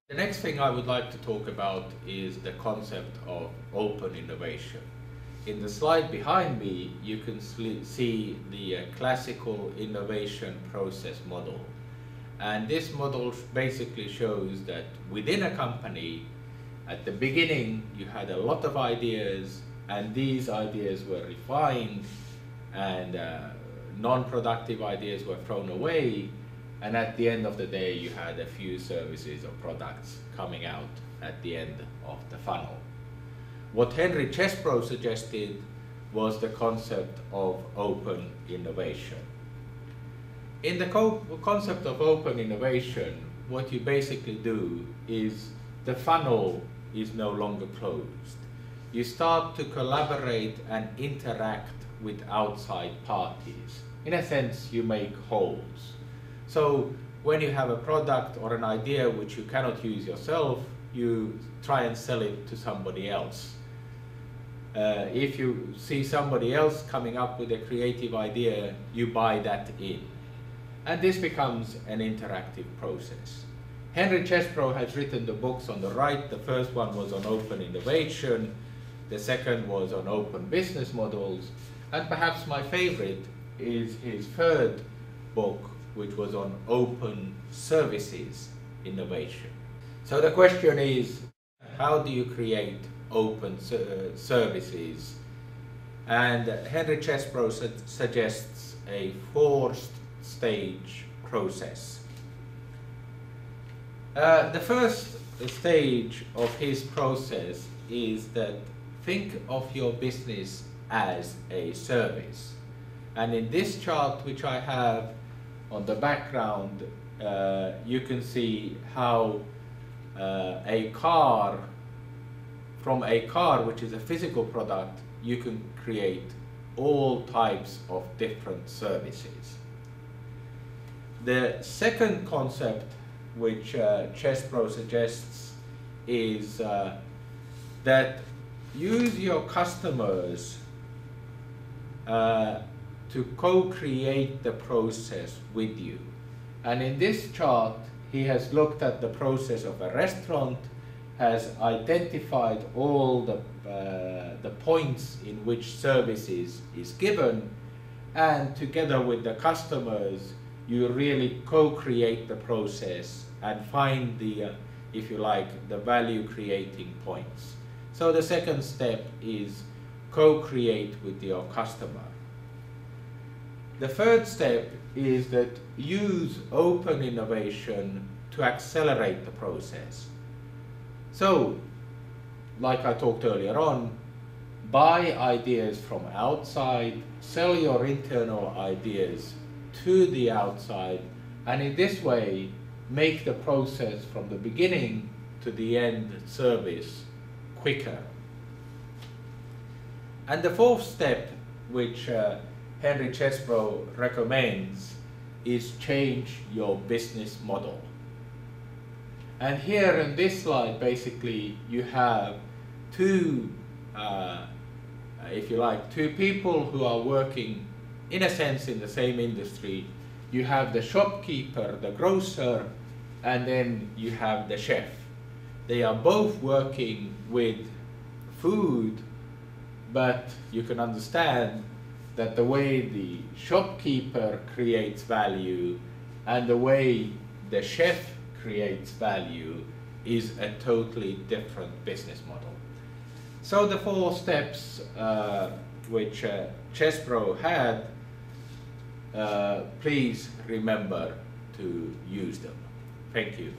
The next thing I would like to talk about is the concept of open innovation. In the slide behind me, you can see the classical innovation process model. And this model basically shows that within a company, at the beginning, you had a lot of ideas, and these ideas were refined, and non-productive ideas were thrown away, and at the end of the day, you had a few services or products coming out at the end of the funnel. What Henry Chesbrough suggested was the concept of open innovation. In the concept of open innovation, what you basically do is the funnel is no longer closed. You start to collaborate and interact with outside parties. In a sense, you make holes. So when you have a product or an idea which you cannot use yourself, you try and sell it to somebody else. If you see somebody else coming up with a creative idea, you buy that in. And this becomes an interactive process. Henry Chesbrough has written the books on the right. The first one was on open innovation. The second was on open business models. And perhaps my favorite is his third book, which was on open services innovation. So the question is, how do you create open services? And Henry Chesbrough suggests a four-stage process. The first stage of his process is that think of your business as a service. And in this chart, which I have on the background, you can see how from a car, which is a physical product, you can create all types of different services. The second concept which Chesbrough suggests is that use your customers to co-create the process with you. And in this chart, he has looked at the process of a restaurant, has identified all the points in which services is given, and together with the customers, you really co-create the process and find the, if you like, the value creating points. So the second step is co-create with your customer. The third step is that use open innovation to accelerate the process. So, like I talked earlier on, buy ideas from outside, sell your internal ideas to the outside, and in this way, make the process from the beginning to the end service quicker. And the fourth step, which Henry Chesbrough recommends, is change your business model. And here in this slide, basically, you have two, if you like, two people who are working, in a sense, in the same industry. You have the shopkeeper, the grocer, and then you have the chef. They are both working with food, but you can understand that the way the shopkeeper creates value and the way the chef creates value is a totally different business model. So the four steps which Chesbrough had, please remember to use them. Thank you.